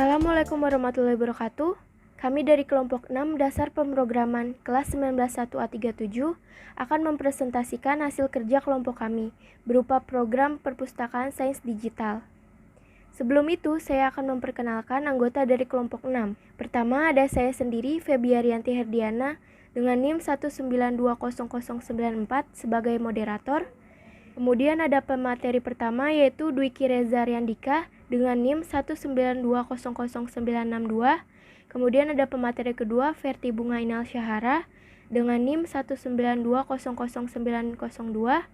Assalamualaikum warahmatullahi wabarakatuh. Kami dari kelompok 6 dasar pemrograman kelas 191A37 akan mempresentasikan hasil kerja kelompok kami berupa program perpustakaan sains digital. Sebelum itu, saya akan memperkenalkan anggota dari kelompok 6. Pertama ada saya sendiri, Febiarianti Herdiana, dengan NIM 1920094 sebagai moderator. Kemudian ada pemateri pertama yaitu Dwiki Reza Riandika dengan NIM 192000962. Kemudian ada pemateri kedua Verti Bunga Inal Syahara dengan NIM 192000902.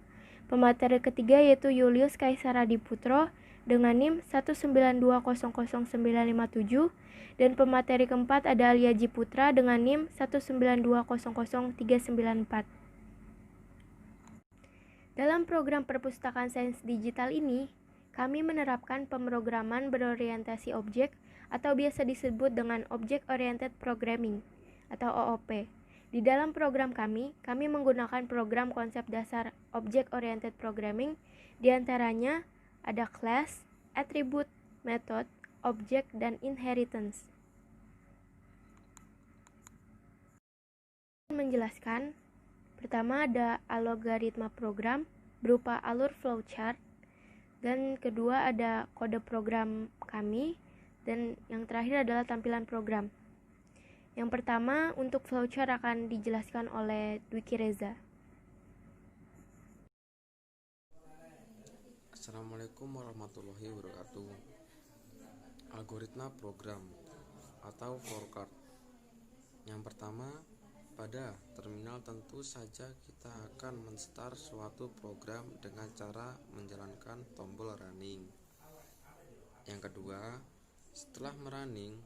Pemateri ketiga yaitu Julius Kaisar Adiputro dengan NIM 192000957. Dan pemateri keempat ada Aliaji Putra dengan NIM 192000394. Dalam program perpustakaan sains digital ini, kami menerapkan pemrograman berorientasi objek atau biasa disebut dengan Object Oriented Programming atau OOP. Di dalam program kami menggunakan program konsep dasar Object Oriented Programming, diantaranya ada class, attribute, method, object, dan inheritance. Menjelaskan, pertama ada algoritma program berupa alur flowchart, dan kedua ada kode program kami, dan yang terakhir adalah tampilan program. Yang pertama untuk flowchart akan dijelaskan oleh Dwiki Reza. Assalamualaikum warahmatullahi wabarakatuh. Algoritma program atau flowchart. Yang pertama, pada terminal tentu saja kita akan men-start suatu program dengan cara menjalankan tombol running. Yang kedua, setelah merunning,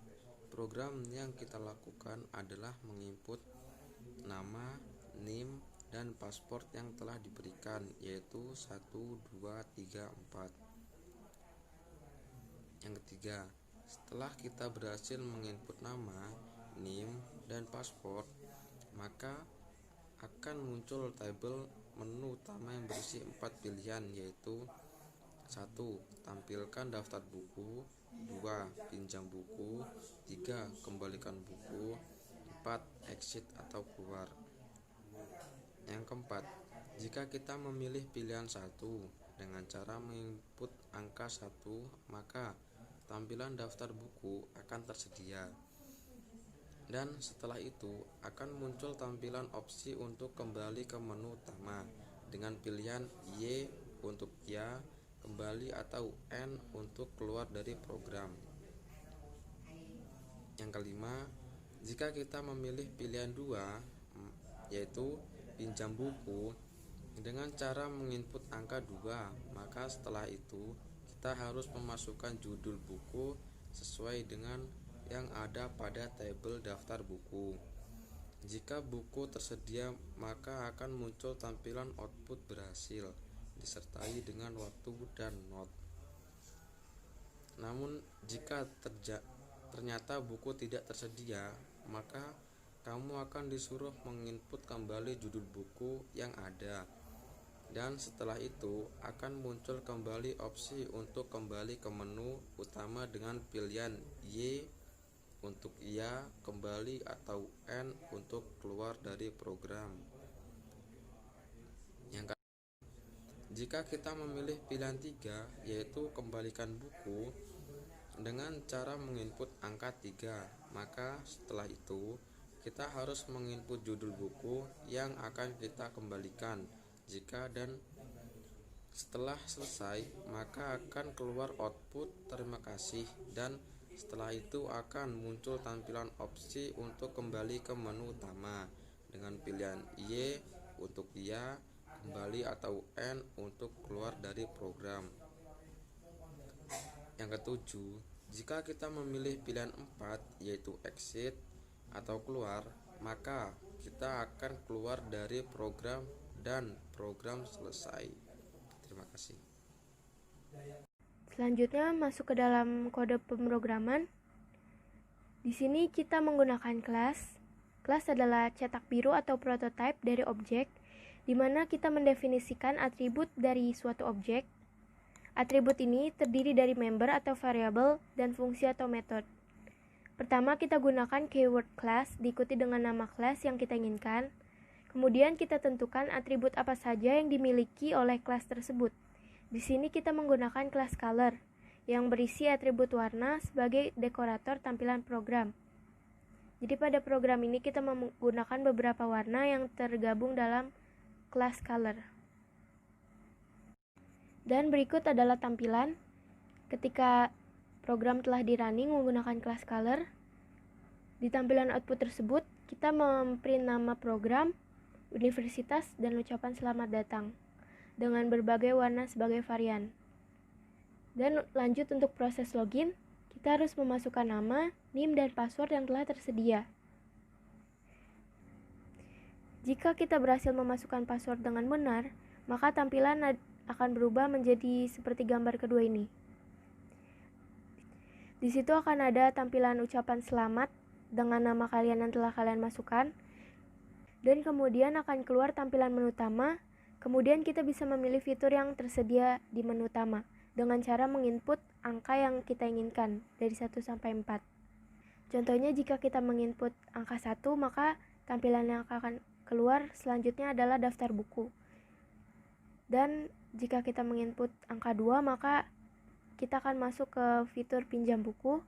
program yang kita lakukan adalah menginput nama, NIM, dan password yang telah diberikan, yaitu 1, 2, 3, 4. Yang ketiga, setelah kita berhasil menginput nama, NIM, dan password, maka akan muncul tabel menu utama yang berisi 4 pilihan, yaitu 1. Tampilkan daftar buku, 2. Pinjam buku, 3. Kembalikan buku, 4. Exit atau keluar. Yang keempat, jika kita memilih pilihan 1 dengan cara menginput angka 1, maka tampilan daftar buku akan tersedia. Dan setelah itu akan muncul tampilan opsi untuk kembali ke menu utama dengan pilihan Y untuk ya, kembali, atau N untuk keluar dari program. Yang kelima, jika kita memilih pilihan 2 yaitu pinjam buku dengan cara menginput angka 2, maka setelah itu kita harus memasukkan judul buku sesuai dengan yang ada pada tabel daftar buku. Jika buku tersedia, maka akan muncul tampilan output berhasil disertai dengan waktu dan not. Namun jika ternyata buku tidak tersedia, maka kamu akan disuruh menginput kembali judul buku yang ada. Dan setelah itu akan muncul kembali opsi untuk kembali ke menu utama dengan pilihan Y untuk iya, kembali, atau N untuk keluar dari program. Yang kedua, jika kita memilih pilihan 3 yaitu kembalikan buku dengan cara menginput angka 3, maka setelah itu kita harus menginput judul buku yang akan kita kembalikan. Jika dan setelah selesai, maka akan keluar output terima kasih, dan setelah itu akan muncul tampilan opsi untuk kembali ke menu utama dengan pilihan Y untuk iya, kembali, atau N untuk keluar dari program. Yang ketujuh, jika kita memilih pilihan 4 yaitu exit atau keluar, maka kita akan keluar dari program dan program selesai. Terima kasih. Selanjutnya masuk ke dalam kode pemrograman. Di sini kita menggunakan kelas. Kelas adalah cetak biru atau prototipe dari objek, di mana kita mendefinisikan atribut dari suatu objek. Atribut ini terdiri dari member atau variabel dan fungsi atau metode. Pertama, kita gunakan keyword class diikuti dengan nama kelas yang kita inginkan. Kemudian kita tentukan atribut apa saja yang dimiliki oleh kelas tersebut. Di sini kita menggunakan kelas color yang berisi atribut warna sebagai dekorator tampilan program. Jadi pada program ini kita menggunakan beberapa warna yang tergabung dalam kelas color. Dan berikut adalah tampilan ketika program telah di-running menggunakan kelas color. Di tampilan output tersebut, kita memprint nama program, universitas, dan ucapan selamat datang dengan berbagai warna sebagai varian. Dan lanjut untuk proses login, kita harus memasukkan nama, NIM, dan password yang telah tersedia. Jika kita berhasil memasukkan password dengan benar, maka tampilan akan berubah menjadi seperti gambar kedua ini. Di situ akan ada tampilan ucapan selamat dengan nama kalian yang telah kalian masukkan, dan kemudian akan keluar tampilan menu utama. Kemudian kita bisa memilih fitur yang tersedia di menu utama dengan cara menginput angka yang kita inginkan dari 1 sampai 4. Contohnya jika kita menginput angka 1, maka tampilan yang akan keluar selanjutnya adalah daftar buku. Dan jika kita menginput angka 2, maka kita akan masuk ke fitur pinjam buku.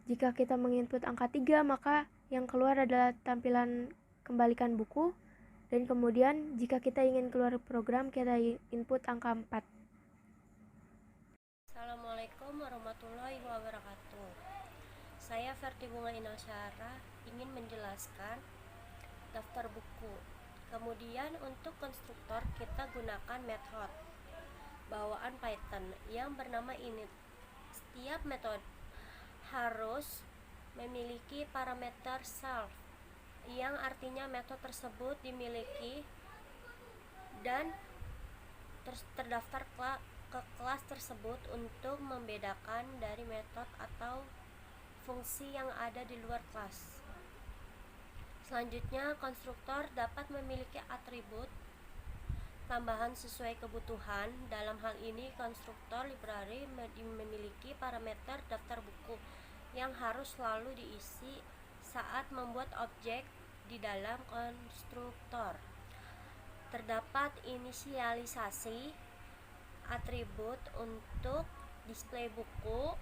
Jika kita menginput angka 3, maka yang keluar adalah tampilan kembalikan buku, dan kemudian jika kita ingin keluar program, kita input angka 4. Assalamualaikum warahmatullahi wabarakatuh. Saya Ferti Bunga Inalsyara ingin menjelaskan daftar buku. Kemudian untuk konstruktor kita gunakan method bawaan Python yang bernama init. Setiap metode harus memiliki parameter self, yang artinya metode tersebut dimiliki dan terdaftar ke kelas tersebut untuk membedakan dari metode atau fungsi yang ada di luar kelas. Selanjutnya, konstruktor dapat memiliki atribut tambahan sesuai kebutuhan. Dalam hal ini, konstruktor library memiliki parameter daftar buku yang harus selalu diisi saat membuat objek di dalam konstruktor. Terdapat inisialisasi atribut untuk display buku,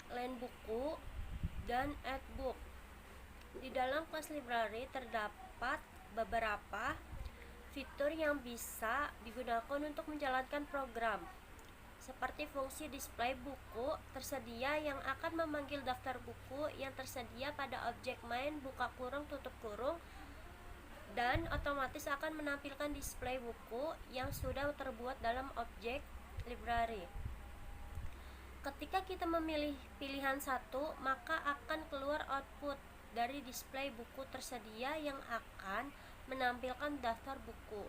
line buku, dan add book. Di dalam kelas library terdapat beberapa fitur yang bisa digunakan untuk menjalankan program, seperti fungsi display buku tersedia yang akan memanggil daftar buku yang tersedia pada objek main buka kurung tutup kurung, dan otomatis akan menampilkan display buku yang sudah terbuat dalam objek library. Ketika kita memilih pilihan satu, maka akan keluar output dari display buku tersedia yang akan menampilkan daftar buku.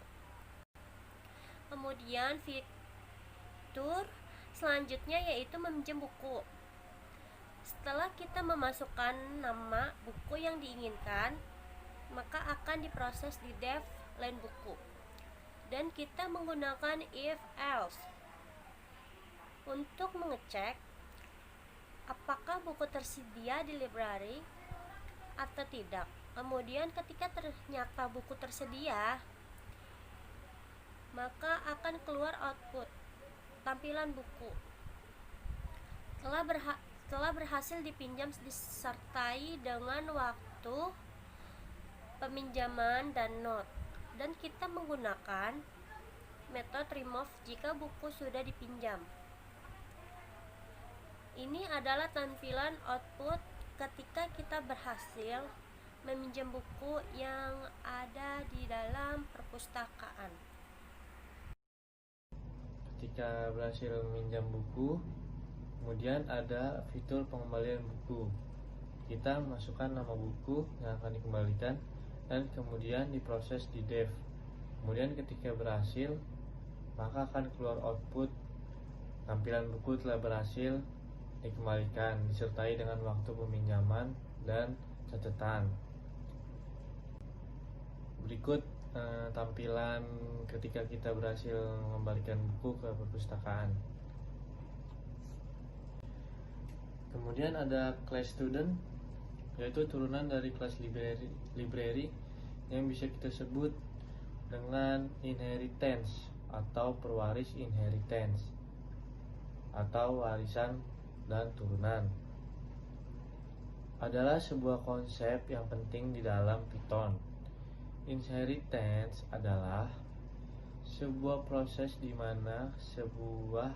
Kemudian fitur selanjutnya yaitu meminjam buku. Setelah kita memasukkan nama buku yang diinginkan, maka akan diproses di dev line buku, dan kita menggunakan if else untuk mengecek apakah buku tersedia di library atau tidak. Kemudian ketika ternyata buku tersedia, maka akan keluar output tampilan buku telah berhasil dipinjam disertai dengan waktu peminjaman dan note. Dan kita menggunakan metode remove jika buku sudah dipinjam. Ini adalah tampilan output ketika kita berhasil meminjam buku yang ada di dalam perpustakaan. Ketika berhasil meminjam buku, kemudian ada fitur pengembalian buku. Kita masukkan nama buku yang akan dikembalikan dan kemudian diproses di dev. Kemudian ketika berhasil, maka akan keluar output tampilan buku telah berhasil dikembalikan disertai dengan waktu peminjaman dan catatan. Berikut tampilan ketika kita berhasil mengembalikan buku ke perpustakaan. Kemudian ada class student, yaitu turunan dari class library yang bisa kita sebut dengan inheritance atau pewaris inheritance atau warisan dan turunan. Adalah sebuah konsep yang penting di dalam Python. Inheritance adalah sebuah proses di mana sebuah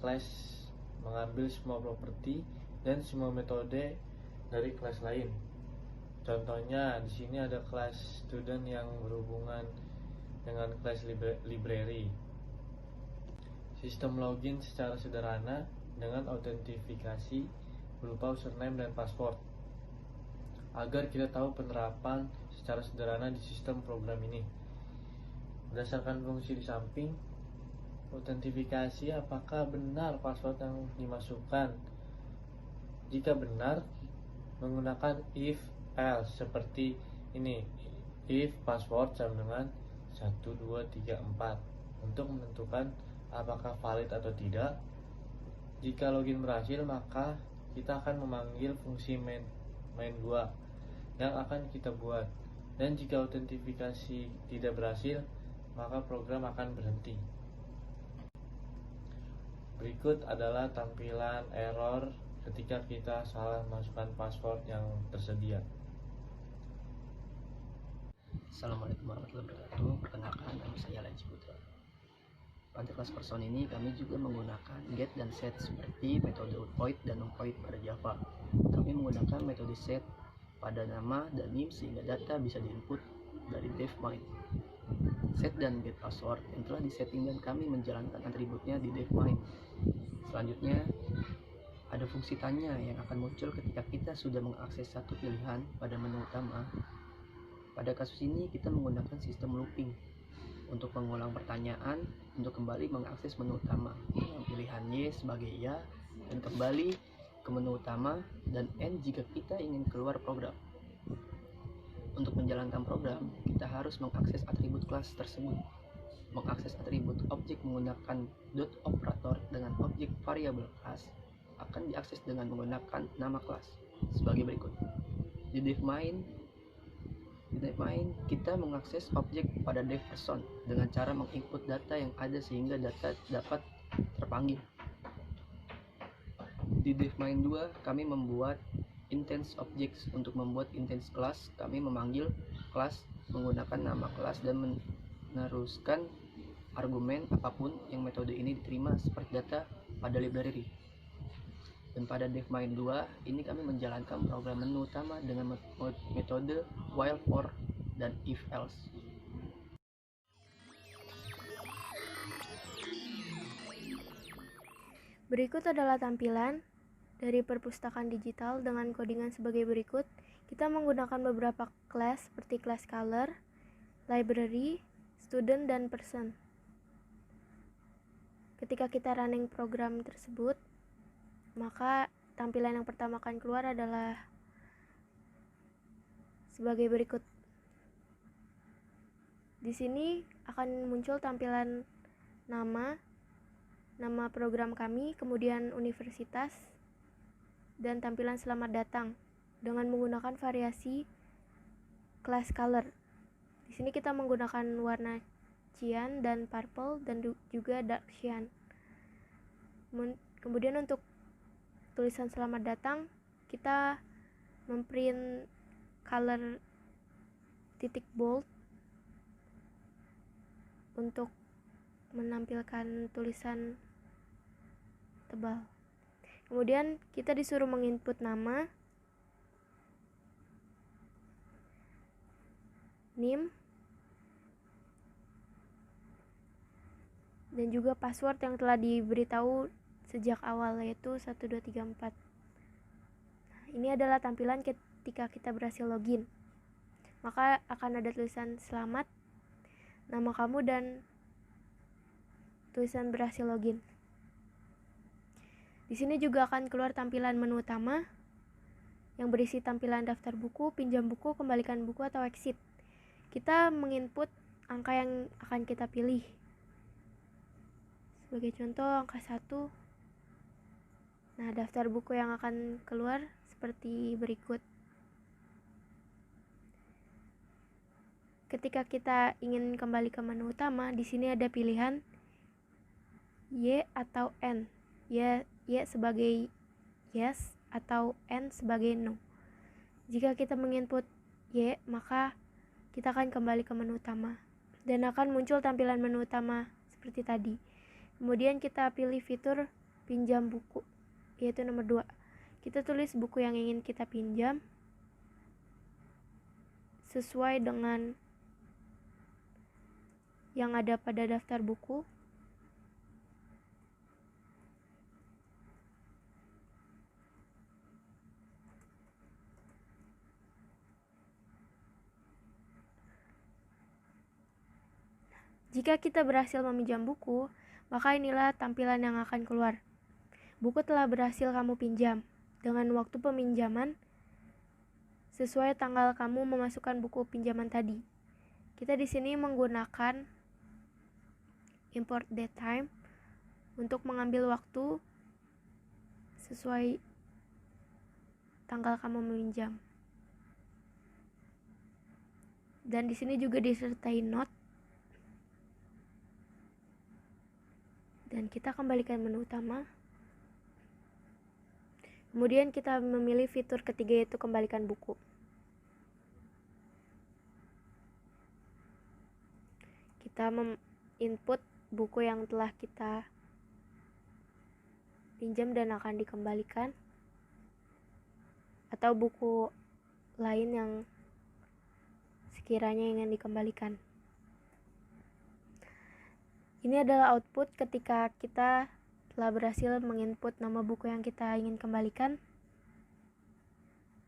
kelas mengambil semua properti dan semua metode dari kelas lain. Contohnya di sini ada kelas student yang berhubungan dengan kelas library. Sistem login secara sederhana dengan autentifikasi berupa username dan password. Agar kita tahu penerapan secara sederhana di sistem program ini. Berdasarkan fungsi di samping, autentifikasi apakah benar password yang dimasukkan. Jika benar, menggunakan if else seperti ini. If password sama dengan 1, 2, 3, 4 untuk menentukan apakah valid atau tidak. Jika login berhasil, maka kita akan memanggil fungsi main2 yang akan kita buat. Dan jika autentifikasi tidak berhasil, maka program akan berhenti. Berikut adalah tampilan error ketika kita salah masukkan password yang tersedia. Assalamualaikum warahmatullahi wabarakatuh. Perkenalkan, nama saya Lanci Putra. Pada kelas person ini kami juga menggunakan get dan set seperti metode void dan non-void pada Java. Kami menggunakan metode set pada nama dan name sehingga data bisa diinput dari def main. Set dan get password yang telah disetting dan kami menjalankan atributnya di def main. Selanjutnya ada fungsi tanya yang akan muncul ketika kita sudah mengakses satu pilihan pada menu utama. Pada kasus ini kita menggunakan sistem looping untuk mengulang pertanyaan untuk kembali mengakses menu utama dengan pilihan Y sebagai ya dan kembali ke menu utama, dan N jika kita ingin keluar program. Untuk menjalankan program, kita harus mengakses atribut kelas tersebut. Mengakses atribut objek menggunakan dot operator dengan objek variabel kelas akan diakses dengan menggunakan nama kelas sebagai berikut. Di def main kita mengakses objek pada def person dengan cara menginput data yang ada sehingga data dapat terpanggil. Di def main 2 kami membuat instance objects. Untuk membuat instance kelas, kami memanggil kelas menggunakan nama kelas dan meneruskan argumen apapun yang metode ini diterima seperti data pada library. Dan pada def main 2 ini kami menjalankan program menu utama dengan metode while, for, dan if else. Berikut adalah tampilan dari perpustakaan digital dengan codingan sebagai berikut. Kita menggunakan beberapa kelas seperti kelas color, library, student, dan person. Ketika kita running program tersebut, maka tampilan yang pertama akan keluar adalah sebagai berikut. Di sini akan muncul tampilan nama program kami, kemudian universitas, dan tampilan selamat datang dengan menggunakan variasi class color. Di sini kita menggunakan warna cyan dan purple dan juga dark cyan. Kemudian untuk tulisan selamat datang, kita memprint color titik bold untuk menampilkan tulisan tebal. Kemudian kita disuruh menginput nama, name, dan juga password yang telah diberitahu sejak awal, yaitu 1, 2, 3, 4. Ini adalah tampilan ketika kita berhasil login. Maka akan ada tulisan selamat, nama kamu, dan tulisan berhasil login. Di sini juga akan keluar tampilan menu utama yang berisi tampilan daftar buku, pinjam buku, kembalikan buku, atau exit. Kita menginput angka yang akan kita pilih. Sebagai contoh angka 1 Nah, daftar buku yang akan keluar seperti berikut. Ketika kita ingin kembali ke menu utama, di sini ada pilihan Y atau N. Y sebagai yes atau N sebagai no. Jika kita menginput Y, maka kita akan kembali ke menu utama dan akan muncul tampilan menu utama seperti tadi. Kemudian kita pilih fitur pinjam buku, yaitu nomor 2. Kita tulis buku yang ingin kita pinjam sesuai dengan yang ada pada daftar buku. Jika kita berhasil meminjam buku, maka inilah tampilan yang akan keluar. Buku telah berhasil kamu pinjam dengan waktu peminjaman sesuai tanggal kamu memasukkan buku pinjaman tadi. Kita di sini menggunakan import date time untuk mengambil waktu sesuai tanggal kamu meminjam. Dan di sini juga disertai note. Dan kita kembalikan menu utama. Kemudian kita memilih fitur ketiga, yaitu kembalikan buku. Kita input buku yang telah kita pinjam dan akan dikembalikan, atau buku lain yang sekiranya ingin dikembalikan. Ini adalah output ketika kita telah berhasil menginput nama buku yang kita ingin kembalikan.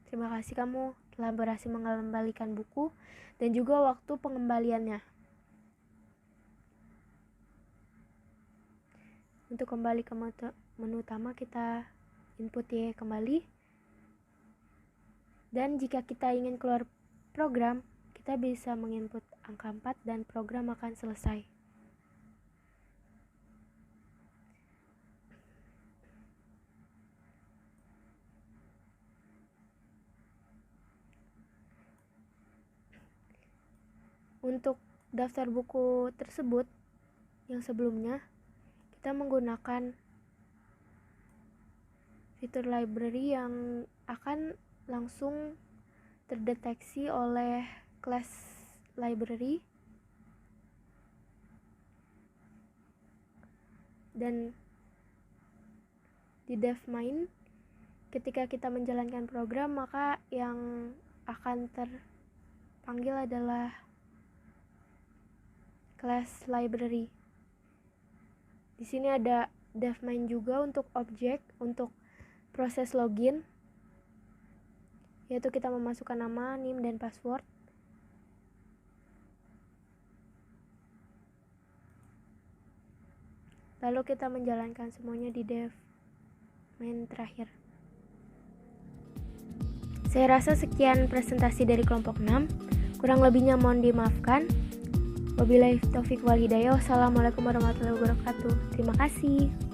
Terima kasih kamu telah berhasil mengembalikan buku dan juga waktu pengembaliannya. Untuk kembali ke menu utama, kita input Y kembali. Dan jika kita ingin keluar program, kita bisa menginput angka 4 dan program akan selesai. Untuk daftar buku tersebut yang sebelumnya, kita menggunakan fitur library yang akan langsung terdeteksi oleh class library, dan di dev main ketika kita menjalankan program, maka yang akan terpanggil adalah class library. Di sini ada dev main juga untuk objek, untuk proses login, yaitu kita memasukkan nama, NIM, dan password. Lalu kita menjalankan semuanya di dev main terakhir. Saya rasa sekian presentasi dari kelompok 6. Kurang lebihnya mohon dimaafkan. Wabillahi taufik wal hidayah. Wassalamualaikum warahmatullahi wabarakatuh. Terima kasih.